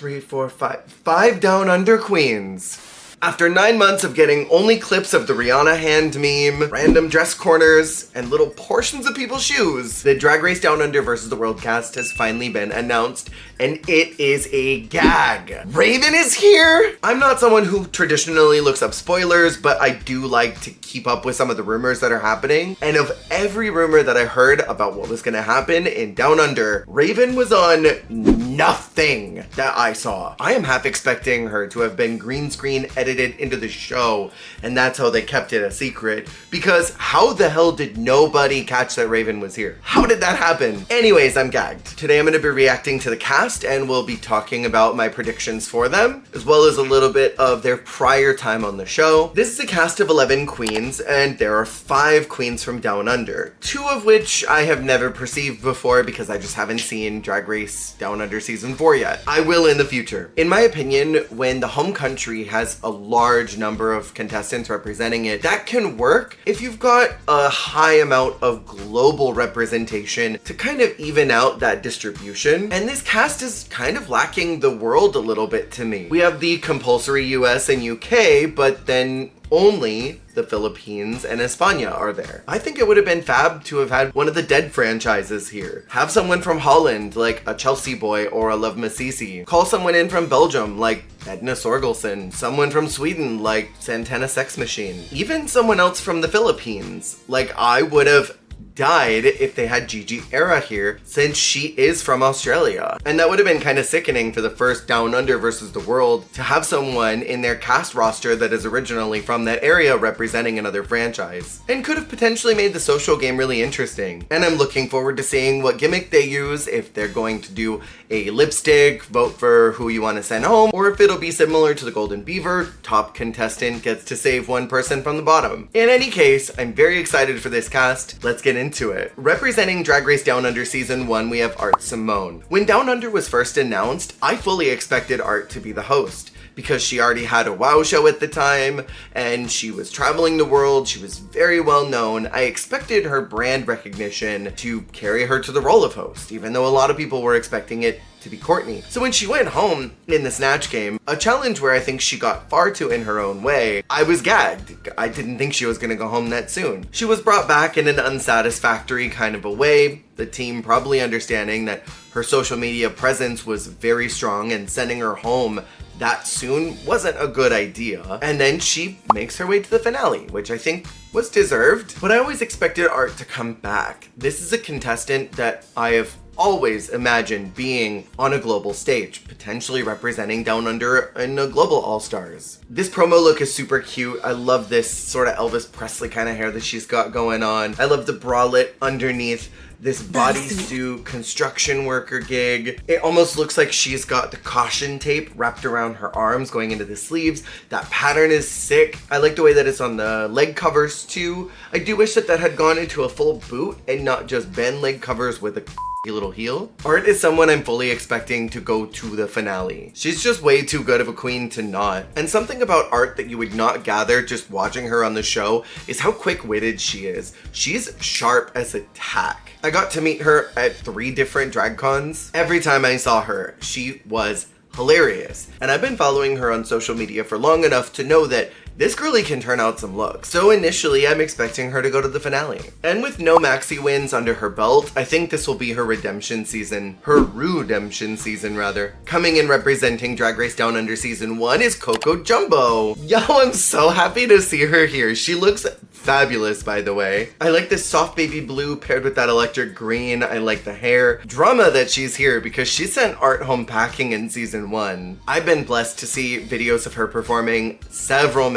3, 4, 5. 5 Down Under queens. After 9 months of getting only clips of the Rihanna hand meme, random dress corners, and little portions of people's shoes, the Drag Race Down Under vs. the World cast has finally been announced, and it is a gag. Raven is here! I'm not someone who traditionally looks up spoilers, but I do like to keep up with some of the rumors that are happening. And of every rumor that I heard about what was gonna happen in Down Under, Raven was on nothing that I saw. I am half expecting her to have been green screen edited into the show, and that's how they kept it a secret, because how the hell did nobody catch that Raven was here? How did that happen? Anyways, I'm gagged. Today I'm going to be reacting to the cast, and we'll be talking about my predictions for them, as well as a little bit of their prior time on the show. This is a cast of 11 queens, and there are 5 queens from Down Under, 2 of which I have never perceived before because I just haven't seen Drag Race Down Under season 4 yet. I will in the future. In my opinion, when the home country has a large number of contestants representing it, that can work if you've got a high amount of global representation to kind of even out that distribution. And this cast is kind of lacking the world a little bit to me. We have the compulsory US and UK, but then only the Philippines and España are there. I think it would have been fab to have had one of the dead franchises here. Have someone from Holland, like a Chelsea Boy or a Love Masisi. Call someone in from Belgium, like Edna Sorgelson. Someone from Sweden, like Santana Sex Machine. Even someone else from the Philippines. Like, I would have died if they had Gigi Era here, since she is from Australia. And that would have been kind of sickening for the first Down Under versus the World to have someone in their cast roster that is originally from that area representing another franchise, and could have potentially made the social game really interesting. And I'm looking forward to seeing what gimmick they use, if they're going to do a lipstick, vote for who you want to send home, or if it'll be similar to the Golden Beaver, top contestant gets to save one person from the bottom. In any case, I'm very excited for this cast. Let's get into it. Representing Drag Race Down Under season 1, we have Art Simone. When Down Under was first announced, I fully expected Art to be the host, because she already had a WoW show at the time, and she was traveling the world, she was very well known. I expected her brand recognition to carry her to the role of host, even though a lot of people were expecting it to be Courtney. So when she went home in the Snatch Game, a challenge where I think she got far too in her own way, I was gagged. I didn't think she was gonna go home that soon. She was brought back in an unsatisfactory kind of a way, the team probably understanding that her social media presence was very strong, and sending her home that soon wasn't a good idea. And then she makes her way to the finale, which I think was deserved, but I always expected Art to come back. This is a contestant that I have always imagined being on a global stage, potentially representing Down Under in a global All-Stars. This promo look is super cute. I love this sort of Elvis Presley kind of hair that she's got going on. I love the bralette underneath this bodysuit construction worker gig. It almost looks like she's got the caution tape wrapped around her arms going into the sleeves. That pattern is sick. I like the way that it's on the leg covers too. I do wish that that had gone into a full boot and not just been leg covers with a little heel. Art is someone I'm fully expecting to go to the finale. She's just way too good of a queen to not. And something about Art that you would not gather just watching her on the show is how quick-witted she is. She's sharp as a tack. I got to meet her at 3 different drag cons. Every time I saw her, she was hilarious. And I've been following her on social media for long enough to know that this girlie can turn out some looks. So initially, I'm expecting her to go to the finale. And with no maxi wins under her belt, I think this will be her redemption season. Her redemption season, rather. Coming in representing Drag Race Down Under season 1 is Coco Jumbo. Yo, I'm so happy to see her here. She looks fabulous, by the way. I like this soft baby blue paired with that electric green. I like the hair. Drama that she's here because she sent Art home packing in season 1. I've been blessed to see videos of her performing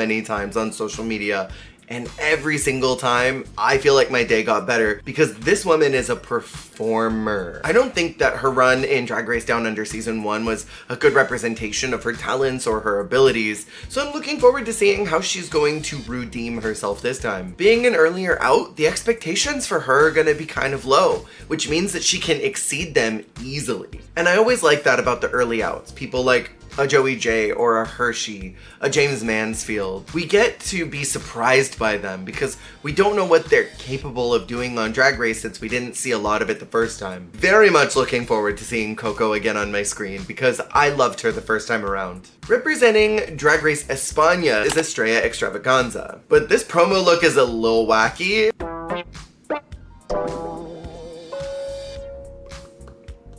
many times on social media, and every single time I feel like my day got better because this woman is a performer. I don't think that her run in Drag Race Down Under season 1 was a good representation of her talents or her abilities, so I'm looking forward to seeing how she's going to redeem herself this time. Being an earlier out, the expectations for her are gonna be kind of low, which means that she can exceed them easily. And I always like that about the early outs. People like a Joey J or a Hershey, a James Mansfield. We get to be surprised by them because we don't know what they're capable of doing on Drag Race since we didn't see a lot of it the first time. Very much looking forward to seeing Coco again on my screen because I loved her the first time around. Representing Drag Race España is Estrella Xtravaganza, but this promo look is a little wacky.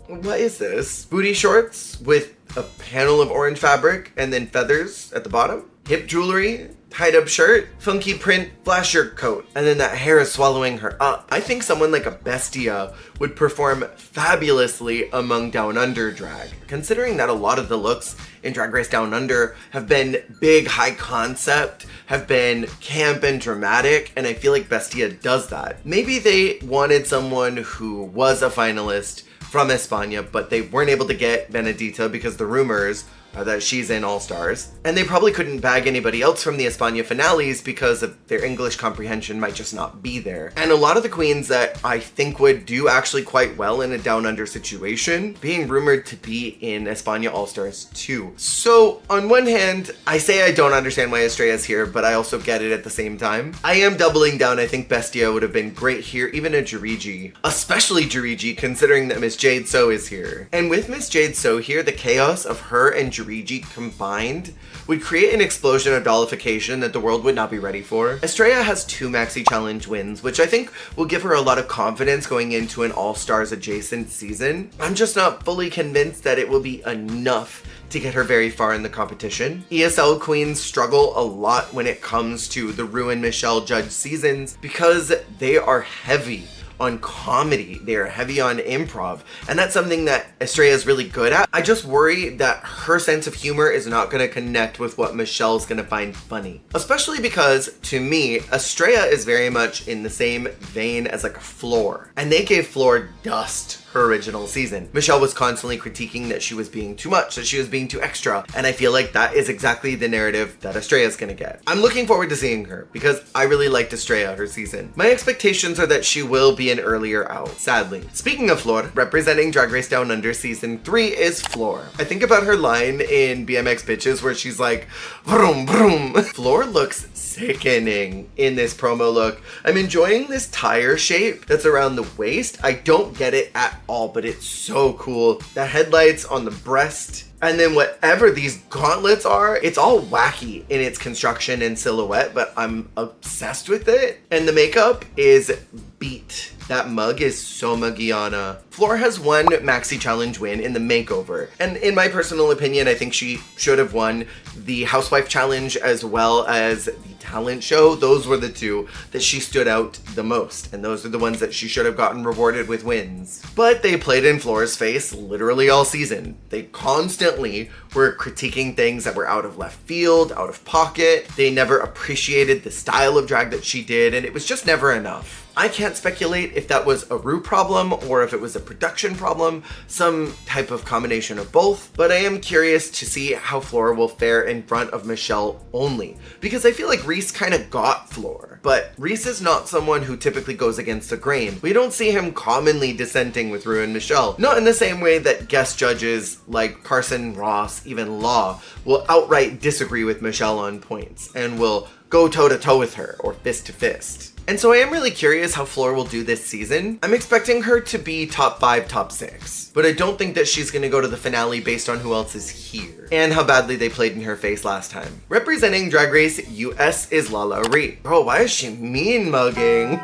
What is this? Booty shorts with a panel of orange fabric and then feathers at the bottom? Hip jewelry? Tied up shirt, funky print flasher coat, and then that hair is swallowing her up. I think someone like a Bestia would perform fabulously among Down Under drag. Considering that a lot of the looks in Drag Race Down Under have been big, high concept, have been camp and dramatic, and I feel like Bestia does that. Maybe they wanted someone who was a finalist from España, but they weren't able to get Benedita because the rumors that she's in All Stars. And they probably couldn't bag anybody else from the España finales because of their English comprehension might just not be there. And a lot of the queens that I think would do actually quite well in a Down Under situation, being rumored to be in España All Stars too. So on one hand, I say I don't understand why Estrella's here, but I also get it at the same time. I am doubling down. I think Bestia would have been great here, even a Jiriji. Especially Jiriji, considering that Miss Jade So is here. And with Miss Jade So here, the chaos of her and Jiriji combined would create an explosion of dollification that the world would not be ready for. Estrella has 2 Maxi Challenge wins, which I think will give her a lot of confidence going into an All-Stars adjacent season. I'm just not fully convinced that it will be enough to get her very far in the competition. ESL queens struggle a lot when it comes to the Ru and Michelle judge seasons because they are heavy on comedy. They are heavy on improv, and that's something that Estrella is really good at. I just worry that her sense of humor is not going to connect with what Michelle's going to find funny. Especially because, to me, Estrella is very much in the same vein as like a Flor, and they gave Flor dust her original season. Michelle was constantly critiquing that she was being too much, that she was being too extra, and I feel like that is exactly the narrative that Estrella's gonna get. I'm looking forward to seeing her because I really liked Estrella her season. My expectations are that she will be an earlier out, sadly. Speaking of Flor, representing Drag Race Down Under season 3 is Flor. I think about her line in BMX Bitches where she's like, vroom vroom. Flor looks sickening in this promo look. I'm enjoying this tire shape that's around the waist. I don't get it at all, but it's so cool. The headlights on the breast, and then whatever these gauntlets are, it's all wacky in its construction and silhouette, but I'm obsessed with it. And the makeup is beat. That mug is so Muggiana. Flor has one Maxi Challenge win in the makeover. And in my personal opinion, I think she should have won the Housewife Challenge as well as the talent show. Those were the 2 that she stood out the most. And those are the ones that she should have gotten rewarded with wins. But they played in Flor's face literally all season. They constantly were critiquing things that were out of left field, out of pocket. They never appreciated the style of drag that she did, and it was just never enough. I can't speculate if that was a Ru problem or if it was a production problem, some type of combination of both, but I am curious to see how Flor will fare in front of Michelle only, because I feel like Reese kind of got Flor, but Reese is not someone who typically goes against the grain. We don't see him commonly dissenting with Ru and Michelle, not in the same way that guest judges like Carson, Ross, even Law will outright disagree with Michelle on points and will go toe-to-toe with her or fist-to-fist. And so I am really curious how Flor will do this season. I'm expecting her to be top 5, top 6, but I don't think that she's gonna go to the finale based on who else is here and how badly they played in her face last time. Representing Drag Race US is Lala Ri. Bro, why is she mean mugging?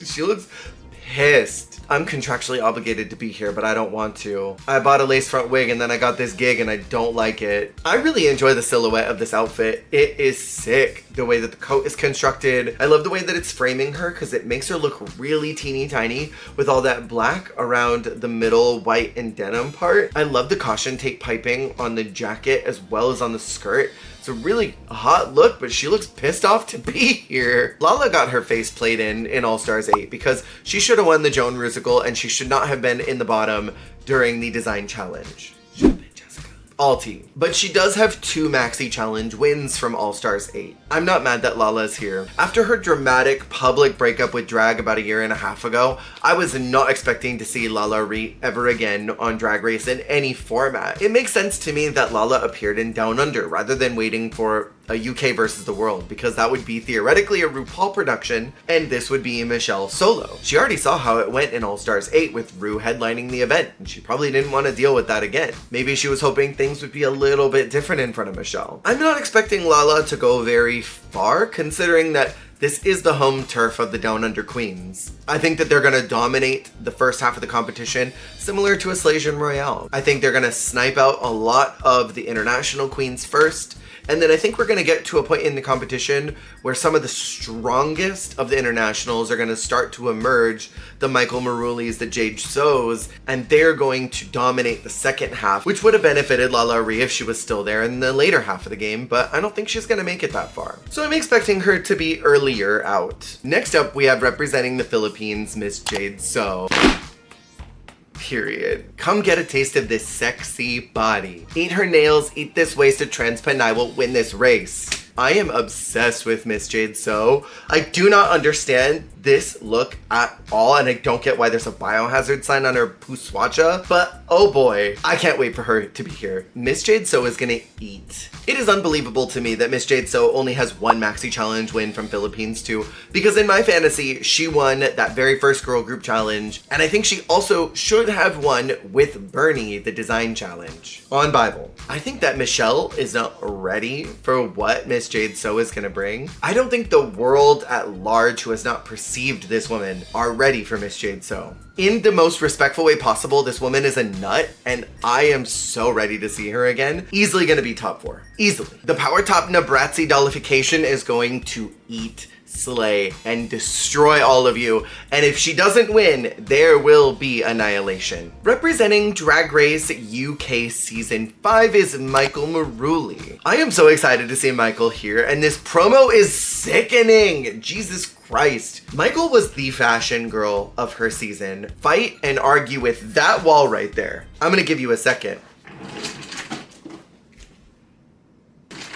She looks pissed. I'm contractually obligated to be here, but I don't want to. I bought a lace front wig and then I got this gig and I don't like it. I really enjoy the silhouette of this outfit. It is sick. The way that the coat is constructed. I love the way that it's framing her because it makes her look really teeny tiny with all that black around the middle white and denim part. I love the caution tape piping on the jacket as well as on the skirt. It's a really hot look, but she looks pissed off to be here. Lala got her face played in All Stars 8 because she should have won the Joan Rusical and she should not have been in the bottom during the design challenge. all tea. But she does have 2 Maxi Challenge wins from All Stars 8. I'm not mad that Lala's here. After her dramatic public breakup with drag about a year and a half ago, I was not expecting to see Lala Ri ever again on Drag Race in any format. It makes sense to me that Lala appeared in Down Under rather than waiting for a UK versus the world, because that would be theoretically a RuPaul production and this would be Michelle solo. She already saw how it went in All Stars 8 with Ru headlining the event, and she probably didn't want to deal with that again. Maybe she was hoping things would be a little bit different in front of Michelle. I'm not expecting Lala to go very far, considering that this is the home turf of the Down Under Queens. I think that they're gonna dominate the first half of the competition, similar to a Slasian Royale. I think they're gonna snipe out a lot of the international queens first, and then I think we're gonna get to a point in the competition where some of the strongest of the internationals are gonna start to emerge, the Michael Maroulis, the Jade So's, and they're going to dominate the second half, which would have benefited Lala Ri if she was still there in the later half of the game, but I don't think she's gonna make it that far. So I'm expecting her to be earlier out. Next up, we have representing the Philippines, Miss Jade So. Period. Come get a taste of this sexy body. Eat her nails, eat this wasted transpa, and I will win this race. I am obsessed with Miss Jade So. I do not understand this look at all, and I don't get why there's a biohazard sign on her puswacha, but oh boy, I can't wait for her to be here. Miss Jade So is gonna eat. It is unbelievable to me that Miss Jade So only has 1 Maxi Challenge win from Philippines too, because in my fantasy, she won that very first girl group challenge, and I think she also should have won with Bernie the design challenge. On Bible. I think that Michelle is not ready for what Miss Jade So is gonna bring. I don't think the world at large who has not perceived this woman are ready for Miss Jade So. In the most respectful way possible, this woman is a nut, and I am so ready to see her again. Easily gonna be top 4. Easily. The Power Top Nabratzi dollification is going to eat, slay, and destroy all of you, and if she doesn't win, there will be annihilation. Representing Drag Race UK Season 5 is Michael Marouli. I am so excited to see Michael here, and this promo is sickening! Jesus Christ. Michael was the fashion girl of her season. Fight and argue with that wall right there. I'm gonna give you a second.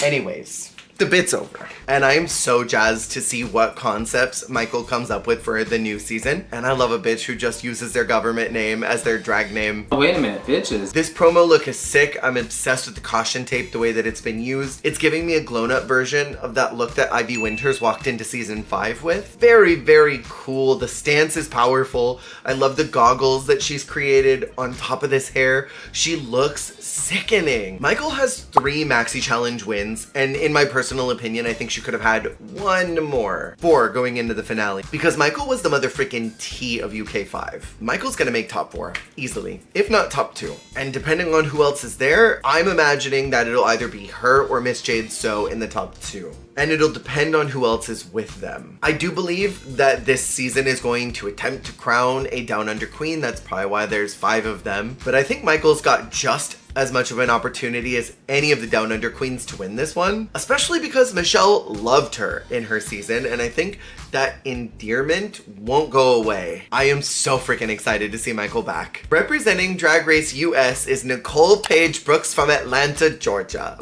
Anyways, the bit's over. And I am so jazzed to see what concepts Michael comes up with for the new season. And I love a bitch who just uses their government name as their drag name. Oh, wait a minute, bitches. This promo look is sick. I'm obsessed with the caution tape, the way that it's been used. It's giving me a glown-up version of that look that Ivy Winters walked into season 5 with. Very, very cool. The stance is powerful. I love the goggles that she's created on top of this hair. She looks sickening. Michael has 3 Maxi Challenge wins, and in my personal opinion, I think she could have had 1 more. 4 going into the finale, because Michael was the motherfrickin' T of UK5. Michael's gonna make top 4 easily, if not top 2. And depending on who else is there, I'm imagining that it'll either be her or Miss Jade So in the top 2. And it'll depend on who else is with them. I do believe that this season is going to attempt to crown a Down Under queen. That's probably why there's 5 of them. But I think Michael's got just as much of an opportunity as any of the Down Under queens to win this one, especially because Michelle loved her in her season, and I think that endearment won't go away. I am so freaking excited to see Michael back. Representing Drag Race US is Nicole Paige Brooks from Atlanta, Georgia.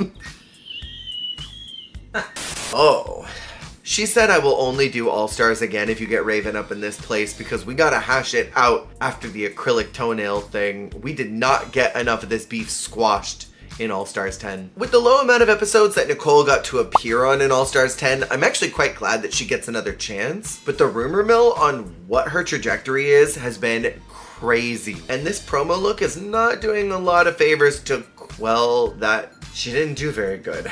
Oh. She said, I will only do All Stars again if you get Raven up in this place, because we gotta hash it out after the acrylic toenail thing. We did not get enough of this beef squashed in All Stars 10. With the low amount of episodes that Nicole got to appear on in All Stars 10, I'm actually quite glad that she gets another chance. But the rumor mill on what her trajectory is has been crazy. And this promo look is not doing a lot of favors to quell that. She didn't do very good.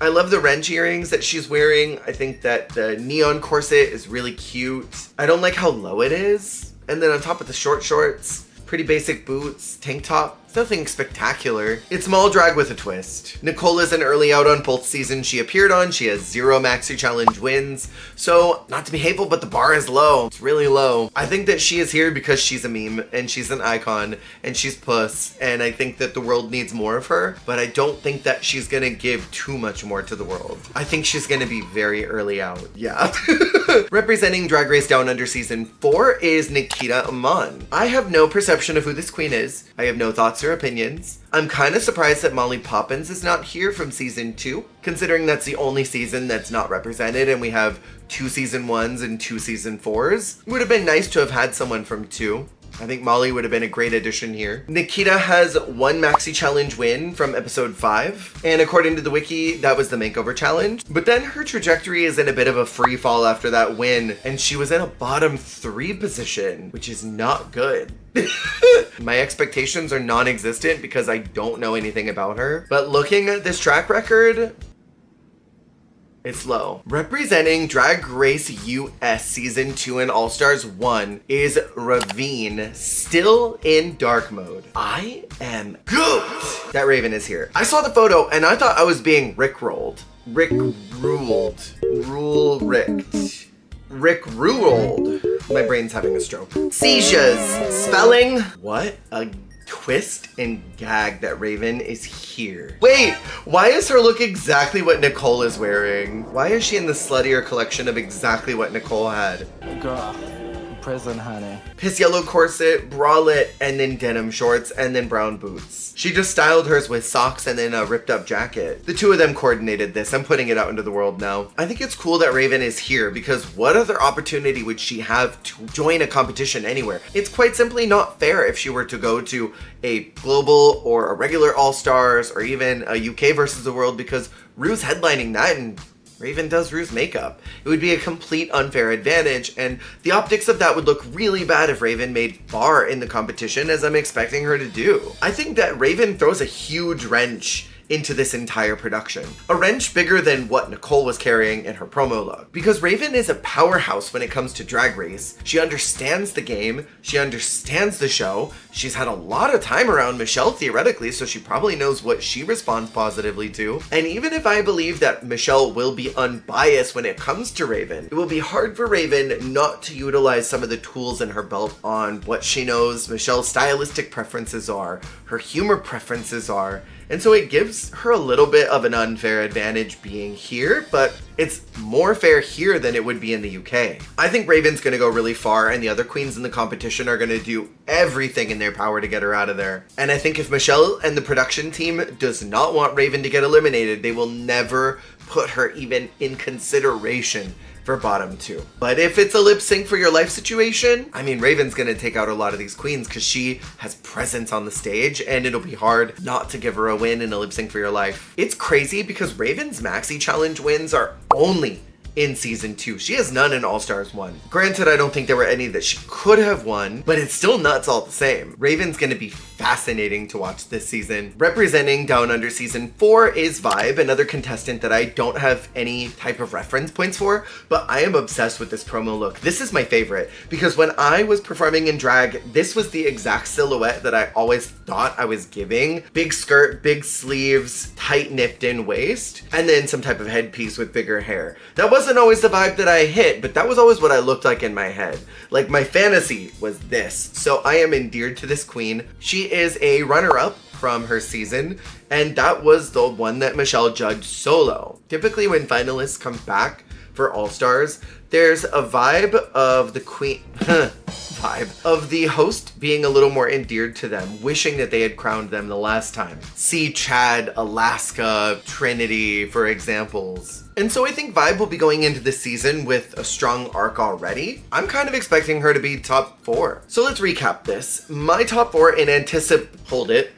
I love the wrench earrings that she's wearing. I think that the neon corset is really cute. I don't like how low it is. And then on top of the short shorts, pretty basic boots, tank top. It's nothing spectacular. It's mall drag with a twist. Nicole is an early out on both seasons she appeared on. She has 0 Maxi Challenge wins. So, not to be hateful, but the bar is low. It's really low. I think that she is here because she's a meme, and she's an icon, and she's puss, and I think that the world needs more of her, but I don't think that she's gonna give too much more to the world. I think she's gonna be very early out. Yeah. Representing Drag Race Down Under Season 4 is Nikita Iman. I have no perception of who this queen is. I have no thoughts your opinions. I'm kind of surprised that Molly Poppins is not here from season 2, considering that's the only season that's not represented and we have 2 season 1s and 2 season 4s. It would have been nice to have had someone from 2. I think Molly would have been a great addition here. Nikita has 1 Maxi Challenge win from episode 5. And according to the wiki, that was the makeover challenge. But then her trajectory is in a bit of a free fall after that win. And she was in a bottom 3 position, which is not good. My expectations are non-existent because I don't know anything about her. But looking at this track record, it's low. Representing Drag Race US Season 2 and All-Stars 1 is Ravine, still in dark mode. I am good that Raven is here. I saw the photo and I thought I was being Rickrolled. Rick-ruled. My brain's having a stroke. Seizures. Spelling. What? A twist and gag that Raven is here. Wait, why is her look exactly what Nicole is wearing? Why is she in the sluttier collection of exactly what Nicole had? Girl, prison, honey. Piss yellow corset, bralette, and then denim shorts, and then brown boots. She just styled hers with socks and then a ripped up jacket. The 2 of them coordinated this. I'm putting it out into the world now. I think it's cool that Raven is here because what other opportunity would she have to join a competition anywhere? It's quite simply not fair if she were to go to a global or a regular All-Stars or even a UK versus the world because Rue's headlining that and Raven does Rue's makeup. It would be a complete unfair advantage, and the optics of that would look really bad if Raven made bar in the competition, as I'm expecting her to do. I think that Raven throws a huge wrench into this entire production. A wrench bigger than what Nicole was carrying in her promo look. Because Raven is a powerhouse when it comes to Drag Race. She understands the game, she understands the show, she's had a lot of time around Michelle theoretically, so she probably knows what she responds positively to. And even if I believe that Michelle will be unbiased when it comes to Raven, it will be hard for Raven not to utilize some of the tools in her belt on what she knows Michelle's stylistic preferences are, her humor preferences are, and so it gives her a little bit of an unfair advantage being here, but it's more fair here than it would be in the UK. I think Raven's gonna go really far and the other queens in the competition are gonna do everything in their power to get her out of there. And I think if Michelle and the production team does not want Raven to get eliminated, they will never put her even in consideration for bottom 2. But if it's a lip sync for your life situation, I mean, Raven's gonna take out a lot of these queens because she has presence on the stage and it'll be hard not to give her a win in a lip sync for your life. It's crazy because Raven's Maxi Challenge wins are only in season 2. She has none in All-Stars 1. Granted, I don't think there were any that she could have won, but it's still nuts all the same. Raven's gonna be fascinating to watch this season. Representing Down Under season 4 is Vybe, another contestant that I don't have any type of reference points for, but I am obsessed with this promo look. This is my favorite because when I was performing in drag, this was the exact silhouette that I always thought I was giving. Big skirt, big sleeves, tight nipped in waist, and then some type of headpiece with bigger hair. That wasn't always the vibe that I hit, but that was always what I looked like in my head. Like my fantasy was this. So I am endeared to this queen. She is a runner-up from her season, and that was the one that Michelle judged solo. Typically when finalists come back for All-Stars, there's a vibe of the queen, vibe of the host being a little more endeared to them, wishing that they had crowned them the last time. See Chad, Alaska, Trinity for examples. And so I think Vybe will be going into this season with a strong arc already. I'm kind of expecting her to be top 4. So let's recap this. My top 4 in hold it,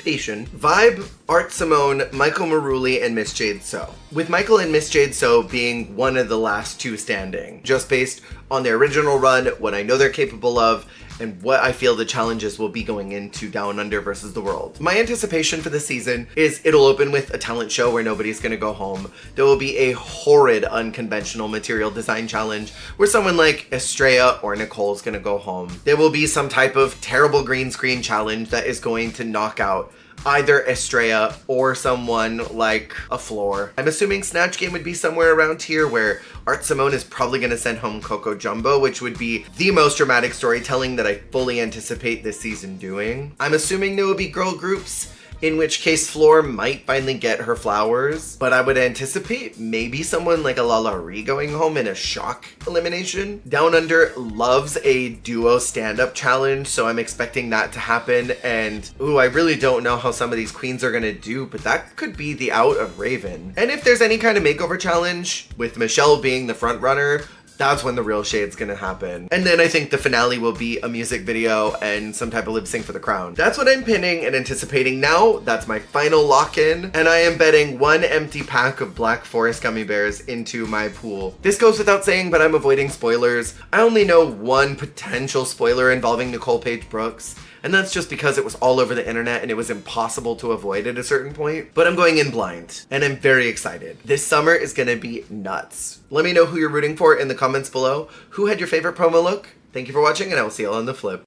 Vybe, Art Simone, Michael Marouli, and Miss Jade So. With Michael and Miss Jade So being one of the last 2 standing, just based on their original run, what I know they're capable of, and what I feel the challenges will be going into Down Under versus the world. My anticipation for the season is it'll open with a talent show where nobody's gonna go home. There will be a horrid unconventional material design challenge where someone like Estrella or Nicole is gonna go home. There will be some type of terrible green screen challenge that is going to knock out either Estrella or someone like a Flor. I'm assuming Snatch Game would be somewhere around here where Art Simone is probably gonna send home Coco Jumbo, which would be the most dramatic storytelling that I fully anticipate this season doing. I'm assuming there will be girl groups in which case Flor might finally get her flowers, but I would anticipate maybe someone like a Lala Ri going home in a shock elimination. Down Under loves a duo stand-up challenge, so I'm expecting that to happen, and ooh, I really don't know how some of these queens are gonna do, but that could be the out of Raven. And if there's any kind of makeover challenge, with Michelle being the front runner, that's when the real shade's gonna happen. And then I think the finale will be a music video and some type of lip sync for the crown. That's what I'm pinning and anticipating now. That's my final lock-in. And I am betting 1 empty pack of Black Forest gummy bears into my pool. This goes without saying, but I'm avoiding spoilers. I only know one potential spoiler involving Nicole Paige Brooks, and that's just because it was all over the internet and it was impossible to avoid at a certain point. But I'm going in blind, and I'm very excited. This summer is gonna be nuts. Let me know who you're rooting for in the comments below. Who had your favorite promo look? Thank you for watching, and I will see you all on the flip.